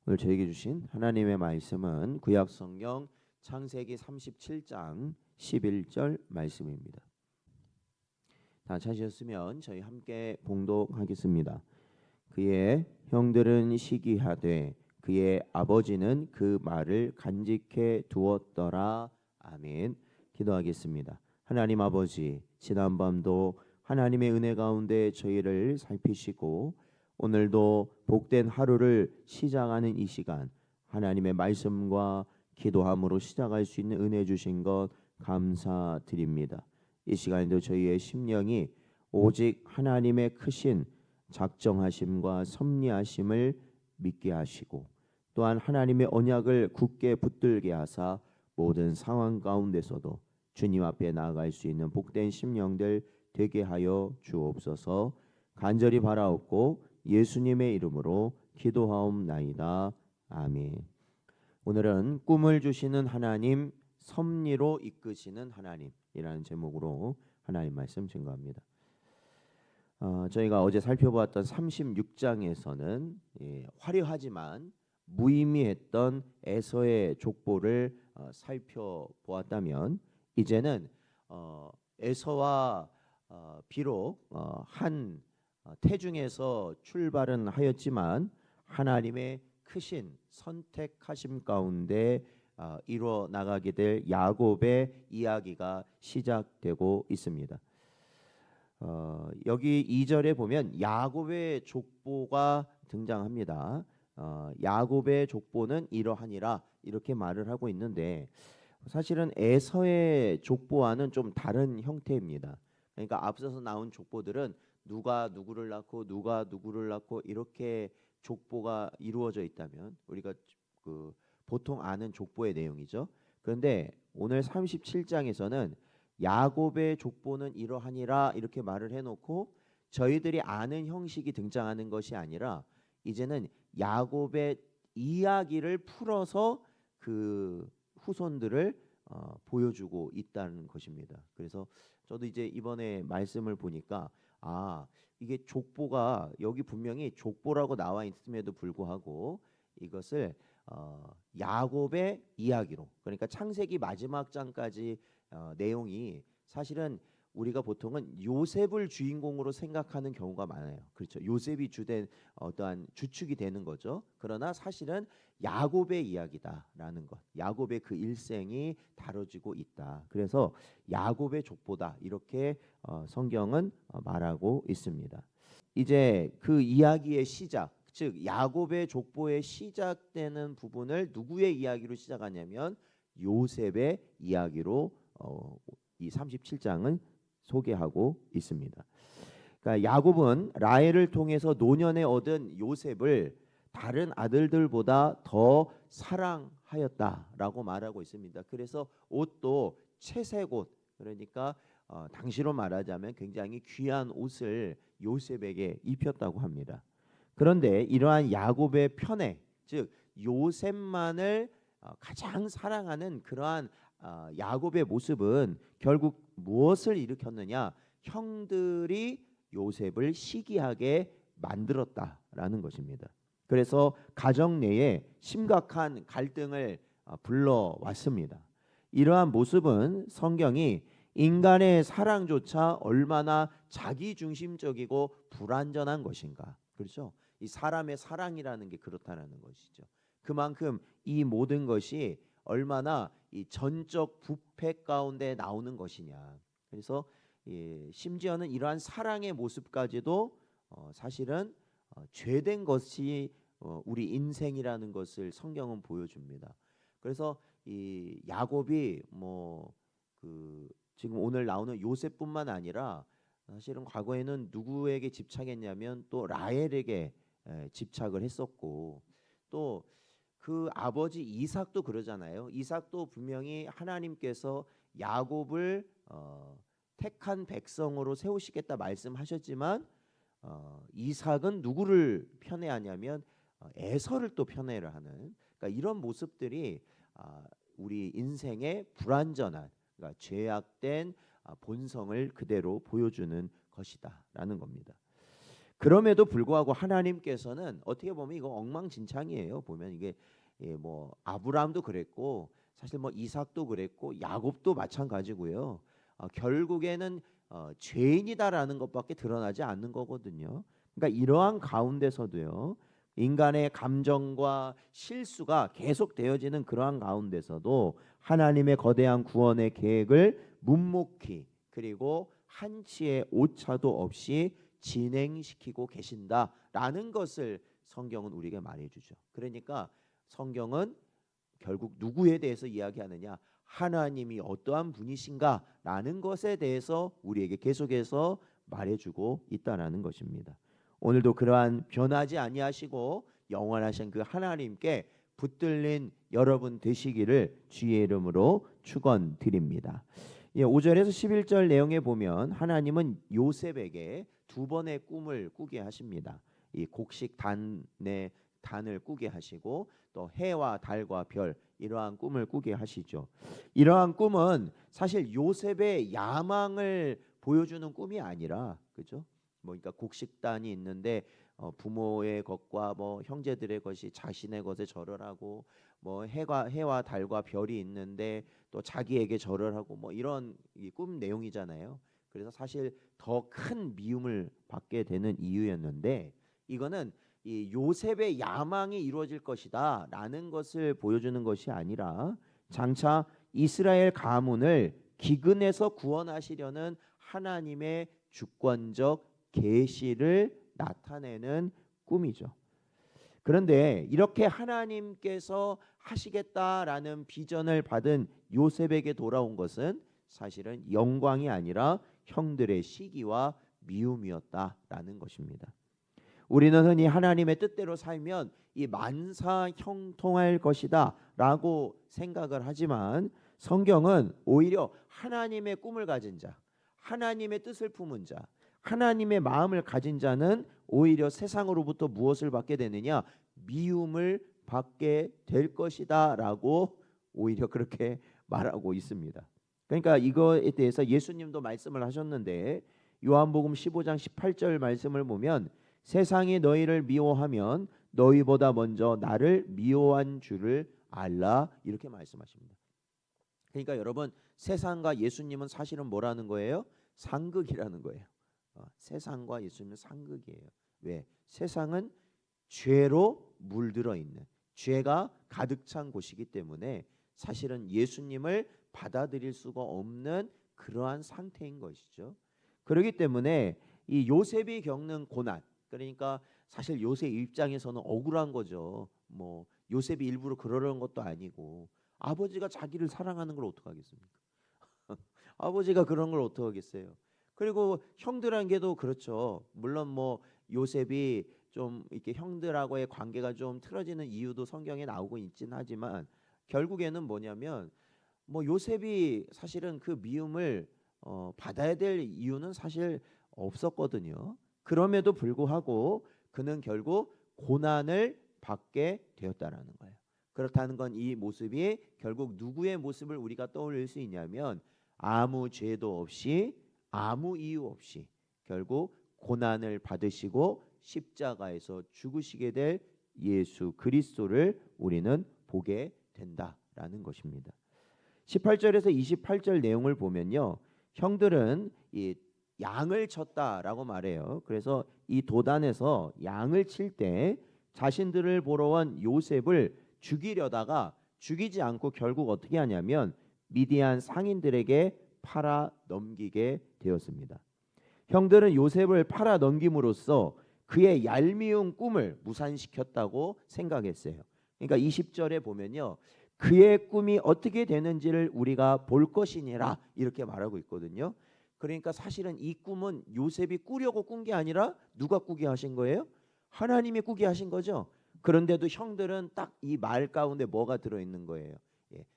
오늘 저에게 주신 하나님의 말씀은 구약 성경 창세기 37장 11절 말씀입니다. 다 찾으셨으면 저희 함께 봉독하겠습니다. 그의 형들은 시기하되 그의 아버지는 그 말을 간직해 두었더라. 아멘. 기도하겠습니다. 하나님 아버지, 지난밤도 하나님의 은혜 가운데 저희를 살피시고 오늘도 복된 하루를 시작하는 이 시간 하나님의 말씀과 기도함으로 시작할 수 있는 은혜 주신 것 감사드립니다. 이 시간에도 저희의 심령이 오직 하나님의 크신 작정하심과 섭리하심을 믿게 하시고 또한 하나님의 언약을 굳게 붙들게 하사 모든 상황 가운데서도 주님 앞에 나아갈 수 있는 복된 심령들 되게 하여 주옵소서. 간절히 바라옵고 예수님의 이름으로 기도하옵나이다. 아멘. 오늘은 꿈을 주시는 하나님, 섭리로 이끄시는 하나님이라는 제목으로 하나님 말씀 증거합니다. 저희가 어제 살펴보았던 36장에서는 화려하지만 무의미했던 에서의 족보를 살펴보았다면 이제는 에서와 비록 한 태중에서 출발은 하였지만 하나님의 크신 선택하심 가운데 이루어 나가게 될 야곱의 이야기가 시작되고 있습니다. 여기 2절에 보면 야곱의 족보가 등장합니다. 야곱의 족보는 이러하니라 이렇게 말을 하고 있는데 사실은 에서의 족보와는 좀 다른 형태입니다. 그러니까 앞서서 나온 족보들은 누가 누구를 낳고 누가 누구를 낳고 이렇게 족보가 이루어져 있다면 우리가 보통 아는 족보의 내용이죠. 그런데 오늘 37장에서는 야곱의 족보는 이러하니라 이렇게 말을 해놓고 저희들이 아는 형식이 등장하는 것이 아니라 이제는 야곱의 이야기를 풀어서 그 후손들을 보여주고 있다는 것입니다. 그래서 저도 이제 이번에 말씀을 보니까 이게 족보가 여기 분명히 족보라고 나와 있음에도 불구하고 이것을 야곱의 이야기로, 그러니까 창세기 마지막 장까지 내용이 사실은 우리가 보통은 요셉을 주인공으로 생각하는 경우가 많아요. 그렇죠. 요셉이 주된 어떠한 주축이 되는 거죠. 그러나 사실은 야곱의 이야기다라는 것, 야곱의 그 일생이 다뤄지고 있다. 그래서 야곱의 족보다 이렇게 성경은 말하고 있습니다. 이제 그 이야기의 시작, 즉 야곱의 족보의 시작되는 부분을 누구의 이야기로 시작하냐면 요셉의 이야기로 이 37장은 소개하고 있습니다. 그러니까 야곱은 라헬을 통해서 노년에 얻은 요셉을 다른 아들들보다 더 사랑하였다라고 말하고 있습니다. 그래서 옷도 채색 옷, 그러니까 당시로 말하자면 굉장히 귀한 옷을 요셉에게 입혔다고 합니다. 그런데 이러한 야곱의 편애, 즉 요셉만을 가장 사랑하는 그러한 야곱의 모습은 결국 무엇을 일으켰느냐? 형들이 요셉을 시기하게 만들었다라는 것입니다. 그래서 가정 내에 심각한 갈등을 불러왔습니다. 이러한 모습은 성경이 인간의 사랑조차 얼마나 자기중심적이고 불완전한 것인가. 그렇죠? 이 사람의 사랑이라는 게 그렇다는 것이죠. 그만큼 이 모든 것이 얼마나 이 전적 부패 가운데 나오는 것이냐. 그래서 심지어는 이러한 사랑의 모습까지도 사실은 죄된 것이 우리 인생이라는 것을 성경은 보여줍니다. 그래서 이 야곱이 지금 오늘 나오는 요셉뿐만 아니라 사실은 과거에는 누구에게 집착했냐면 또 라헬에게 집착을 했었고 또 그 아버지 이삭도 그러잖아요. 이삭도 분명히 하나님께서 야곱을 택한 백성으로 세우시겠다 말씀하셨지만 이삭은 누구를 편애하냐면 에서를 또 편애를 하는, 그러니까 이런 모습들이 우리 인생의 불완전한, 그러니까 죄악된 본성을 그대로 보여주는 것이다라는 겁니다. 그럼에도 불구하고 하나님께서는 어떻게 보면 이거 엉망진창이에요. 보면 이게 뭐 아브라함도 그랬고 사실 뭐 이삭도 그랬고 야곱도 마찬가지고요. 결국에는 죄인이다라는 것밖에 드러나지 않는 거거든요. 그러니까 이러한 가운데서도요. 인간의 감정과 실수가 계속 되어지는 그러한 가운데서도 하나님의 거대한 구원의 계획을 묵묵히 그리고 한치의 오차도 없이 진행시키고 계신다라는 것을 성경은 우리에게 말해주죠. 그러니까 성경은 결국 누구에 대해서 이야기하느냐? 하나님이 어떠한 분이신가라는 것에 대해서 우리에게 계속해서 말해주고 있다라는 것입니다. 오늘도 그러한 변하지 아니하시고 영원하신 그 하나님께 붙들린 여러분 되시기를 주의 이름으로 축원드립니다. 5절에서 11절 내용에 보면 하나님은 요셉에게 두 번의 꿈을 꾸게 하십니다. 이 곡식 단의 단을 꾸게 하시고 또 해와 달과 별 이러한 꿈을 꾸게 하시죠. 이러한 꿈은 사실 요셉의 야망을 보여주는 꿈이 아니라 그죠? 뭐 그러니까 곡식단이 있는데 부모의 것과 뭐 형제들의 것이 자신의 것에 절을 하고 뭐 해와 달과 별이 있는데 또 자기에게 절을 하고 뭐 이런 꿈 내용이잖아요. 그래서 사실 더 큰 미움을 받게 되는 이유였는데 이거는 이 요셉의 야망이 이루어질 것이다라는 것을 보여주는 것이 아니라 장차 이스라엘 가문을 기근에서 구원하시려는 하나님의 주권적 계시를 나타내는 꿈이죠. 그런데 이렇게 하나님께서 하시겠다라는 비전을 받은 요셉에게 돌아온 것은 사실은 영광이 아니라 형들의 시기와 미움이었다라는 것입니다. 우리는 흔히 하나님의 뜻대로 살면 이 만사형통할 것이다라고 생각을 하지만 성경은 오히려 하나님의 꿈을 가진 자, 하나님의 뜻을 품은 자, 하나님의 마음을 가진 자는 오히려 세상으로부터 무엇을 받게 되느냐? 미움을 받게 될 것이다라고 오히려 그렇게 말하고 있습니다. 그러니까 이거에 대해서 예수님도 말씀을 하셨는데 요한복음 15장 18절 말씀을 보면 세상이 너희를 미워하면 너희보다 먼저 나를 미워한 줄을 알라 이렇게 말씀하십니다. 그러니까 여러분 세상과 예수님은 사실은 뭐라는 거예요? 상극이라는 거예요. 세상과 예수님은 상극이에요. 왜? 세상은 죄로 물들어 있는 죄가 가득 찬 곳이기 때문에 사실은 예수님을 받아들일 수가 없는 그러한 상태인 것이죠. 그렇기 때문에 이 요셉이 겪는 고난 그러니까 사실 요셉 입장에서는 억울한 거죠. 뭐 요셉이 일부러 그러려는 것도 아니고 아버지가 자기를 사랑하는 걸 어떡하겠습니까? 아버지가 그런 걸 어떡하겠어요? 그리고 형들에게도 그렇죠. 물론 뭐 요셉이 좀 이렇게 형들하고의 관계가 좀 틀어지는 이유도 성경에 나오고 있긴 하지만 결국에는 뭐냐면 뭐 요셉이 사실은 그 미움을 받아야 될 이유는 사실 없었거든요. 그럼에도 불구하고 그는 결국 고난을 받게 되었다라는 거예요. 그렇다는 건 이 모습이 결국 누구의 모습을 우리가 떠올릴 수 있냐면 아무 죄도 없이 아무 이유 없이 결국 고난을 받으시고 십자가에서 죽으시게 될 예수 그리스도를 우리는 보게 된다라는 것입니다. 18절에서 28절 내용을 보면요. 형들은 이 양을 쳤다라고 말해요. 그래서 이 도단에서 양을 칠 때 자신들을 보러 온 요셉을 죽이려다가 죽이지 않고 결국 어떻게 하냐면 미디안 상인들에게 팔아 넘기게 되었습니다. 형들은 요셉을 팔아 넘김으로써 그의 얄미운 꿈을 무산시켰다고 생각했어요. 그러니까 20절에 보면요. 그의 꿈이 어떻게 되는지를 우리가 볼 것이니라 이렇게 말하고 있거든요. 그러니까 사실은 이 꿈은 요셉이 꾸려고 꾼 게 아니라 누가 꾸게 하신 거예요? 하나님이 꾸게 하신 거죠. 그런데도 형들은 딱 이 말 가운데 뭐가 들어있는 거예요?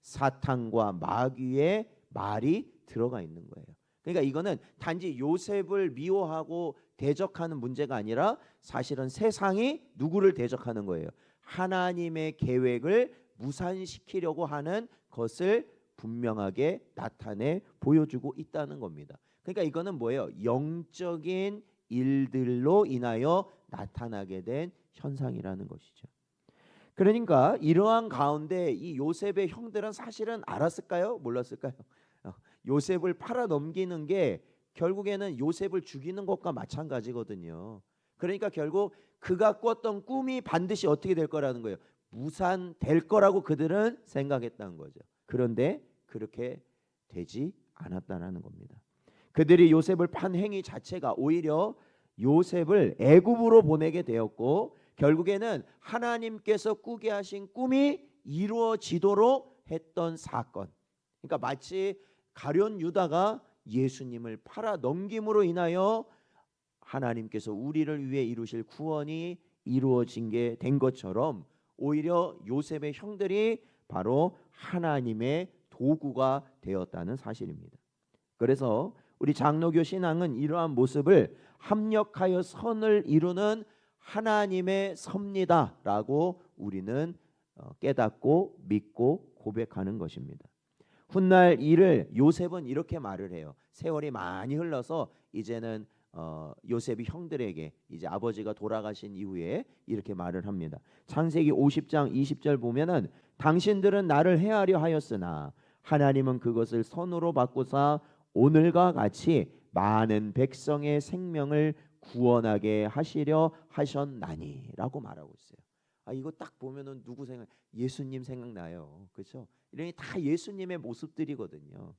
사탄과 마귀의 말이 들어가 있는 거예요. 그러니까 이거는 단지 요셉을 미워하고 대적하는 문제가 아니라 사실은 세상이 누구를 대적하는 거예요? 하나님의 계획을 무산시키려고 하는 것을 분명하게 나타내 보여주고 있다는 겁니다. 그러니까 이거는 뭐예요? 영적인 일들로 인하여 나타나게 된 현상이라는 것이죠. 그러니까 이러한 가운데 이 요셉의 형들은 사실은 알았을까요? 몰랐을까요? 요셉을 팔아 넘기는 게 결국에는 요셉을 죽이는 것과 마찬가지거든요. 그러니까 결국 그가 꿨던 꿈이 반드시 어떻게 될 거라는 거예요. 무산될 거라고 그들은 생각했다는 거죠. 그런데 그렇게 되지 않았다라는 겁니다. 그들이 요셉을 판 행위 자체가 오히려 요셉을 애굽으로 보내게 되었고, 결국에는 하나님께서 꾸게 하신 꿈이 이루어지도록 했던 사건. 그러니까 마치 가룟 유다가 예수님을 팔아 넘김으로 인하여 하나님께서 우리를 위해 이루실 구원이 이루어진 게 된 것처럼, 오히려 요셉의 형들이 바로 하나님의 도구가 되었다는 사실입니다. 그래서 우리 장로교 신앙은 이러한 모습을 합력하여 선을 이루는 하나님의 섭리다라고 우리는 깨닫고 믿고 고백하는 것입니다. 훗날 이를 요셉은 이렇게 말을 해요. 세월이 많이 흘러서 이제는 요셉이 형들에게 이제 아버지가 돌아가신 이후에 이렇게 말을 합니다. 창세기 50장 20절 보면은 당신들은 나를 해하려 하였으나 하나님은 그것을 선으로 바꾸사 오늘과 같이 많은 백성의 생명을 구원하게 하시려 하셨나니라고 말하고 있어요. 이거 딱 보면은 누구 생각? 예수님 생각나요. 그렇죠? 이런 다 예수님의 모습들이거든요.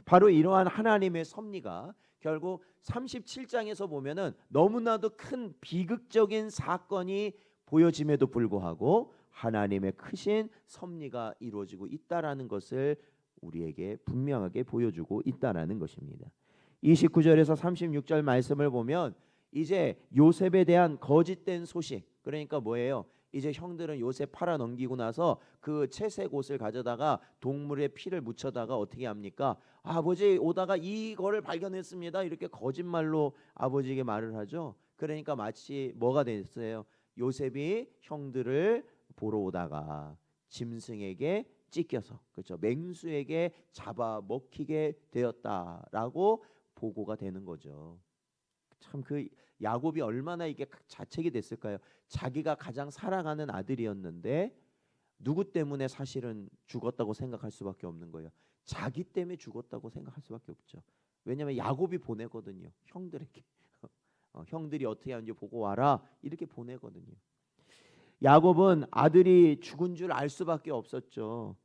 바로 이러한 하나님의 섭리가 결국 37장에서 보면은 너무나도 큰 비극적인 사건이 보여짐에도 불구하고 하나님의 크신 섭리가 이루어지고 있다라는 것을 우리에게 분명하게 보여주고 있다라는 것입니다. 29절에서 36절 말씀을 보면 이제 요셉에 대한 거짓된 소식, 그러니까 뭐예요? 이제 형들은 요셉 팔아 넘기고 나서 그 채색 옷을 가져다가 동물의 피를 묻혀다가 어떻게 합니까? 아버지 오다가 이거를 발견했습니다. 이렇게 거짓말로 아버지에게 말을 하죠. 그러니까 마치 뭐가 됐어요? 요셉이 형들을 보러 오다가 짐승에게 찢겨서, 그렇죠, 맹수에게 잡아 먹히게 되었다라고 보고가 되는 거죠. 참 그 야곱이 얼마나 이게 자책이 됐을까요? 자기가 가장 사랑하는 아들이었는데 누구 때문에 사실은 죽었다고 생각할 수밖에 없는 거예요. 자기 때문에 죽었다고 생각할 수밖에 없죠. 왜냐하면 야곱이 보내거든요. 형들에게 형들이 어떻게 하는지 보고 와라 이렇게 보내거든요. 야곱은 아들이 죽은 줄 알 수밖에 없었죠.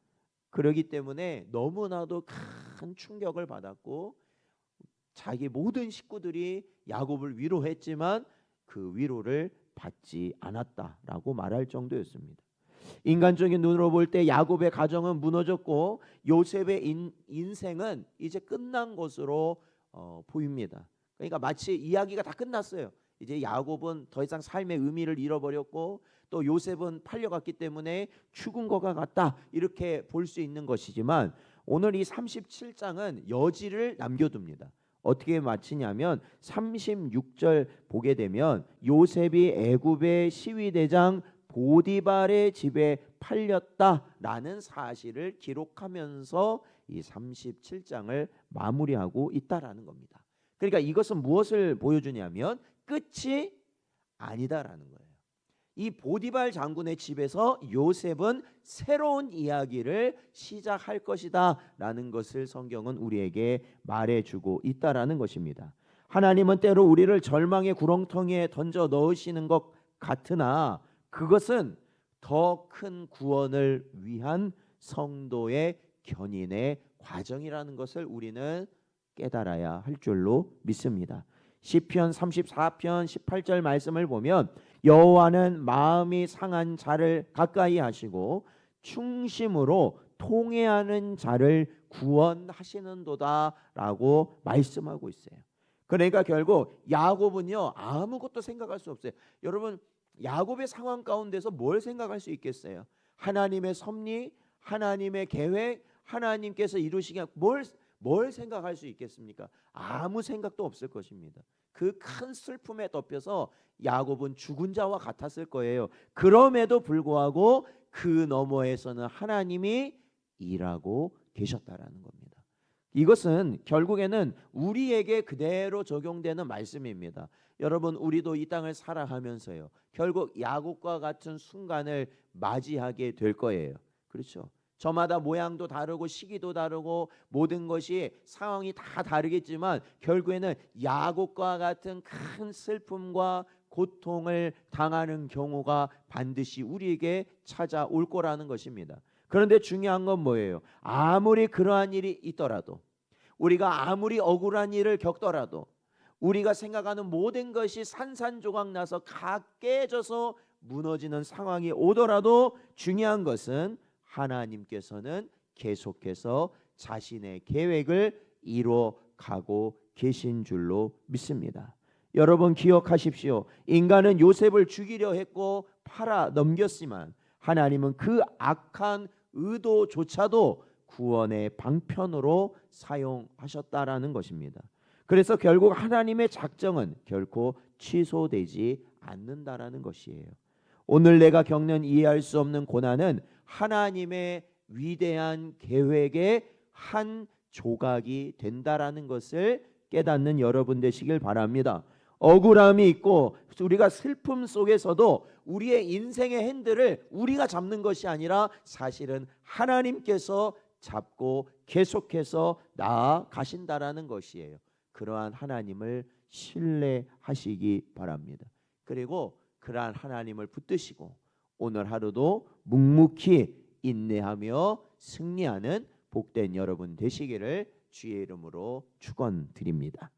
그러기 때문에 너무나도 큰 충격을 받았고 자기 모든 식구들이 야곱을 위로했지만 그 위로를 받지 않았다라고 말할 정도였습니다. 인간적인 눈으로 볼 때 야곱의 가정은 무너졌고 요셉의 인생은 이제 끝난 것으로 보입니다. 그러니까 마치 이야기가 다 끝났어요. 이제 야곱은 더 이상 삶의 의미를 잃어버렸고 또 요셉은 팔려갔기 때문에 죽은 것과 같다 이렇게 볼 수 있는 것이지만 오늘 이 37장은 여지를 남겨둡니다. 어떻게 마치냐면 36절 보게 되면 요셉이 애굽의 시위대장 보디발의 집에 팔렸다라는 사실을 기록하면서 이 37장을 마무리하고 있다라는 겁니다. 그러니까 이것은 무엇을 보여주냐면 끝이 아니다라는 거예요. 이 보디발 장군의 집에서 요셉은 새로운 이야기를 시작할 것이다라는 것을 성경은 우리에게 말해주고 있다라는 것입니다. 하나님은 때로 우리를 절망의 구렁텅이에 던져 넣으시는 것 같으나 그것은 더 큰 구원을 위한 성도의 견인의 과정이라는 것을 우리는 깨달아야 할 줄로 믿습니다. 시편 34편 18절 말씀을 보면 여호와는 마음이 상한 자를 가까이 하시고 충심으로 통회하는 자를 구원하시는도다라고 말씀하고 있어요. 그러니까 결국 야곱은요 아무것도 생각할 수 없어요. 여러분 야곱의 상황 가운데서 뭘 생각할 수 있겠어요? 하나님의 섭리, 하나님의 계획, 하나님께서 이루시기 뭘 생각할 수 있겠습니까? 아무 생각도 없을 것입니다. 그 큰 슬픔에 덮여서 야곱은 죽은 자와 같았을 거예요. 그럼에도 불구하고 그 너머에서는 하나님이 일하고 계셨다라는 겁니다. 이것은 결국에는 우리에게 그대로 적용되는 말씀입니다. 여러분, 우리도 이 땅을 살아가면서요, 결국 야곱과 같은 순간을 맞이하게 될 거예요. 그렇죠? 저마다 모양도 다르고 시기도 다르고 모든 것이 상황이 다 다르겠지만 결국에는 야곱과 같은 큰 슬픔과 고통을 당하는 경우가 반드시 우리에게 찾아올 거라는 것입니다. 그런데 중요한 건 뭐예요? 아무리 그러한 일이 있더라도, 우리가 아무리 억울한 일을 겪더라도, 우리가 생각하는 모든 것이 산산조각 나서 다 깨져서 무너지는 상황이 오더라도 중요한 것은 하나님께서는 계속해서 자신의 계획을 이루어가고 계신 줄로 믿습니다. 여러분 기억하십시오. 인간은 요셉을 죽이려 했고 팔아 넘겼지만 하나님은 그 악한 의도조차도 구원의 방편으로 사용하셨다라는 것입니다. 그래서 결국 하나님의 작정은 결코 취소되지 않는다라는 것이에요. 오늘 내가 겪는 이해할 수 없는 고난은 하나님의 위대한 계획의 한 조각이 된다라는 것을 깨닫는 여러분 되시길 바랍니다. 억울함이 있고 우리가 슬픔 속에서도 우리의 인생의 핸들을 우리가 잡는 것이 아니라 사실은 하나님께서 잡고 계속해서 나아가신다라는 것이에요. 그러한 하나님을 신뢰하시기 바랍니다. 그리고 그러한 하나님을 붙드시고 오늘 하루도 묵묵히 인내하며 승리하는 복된 여러분 되시기를 주의 이름으로 축원드립니다.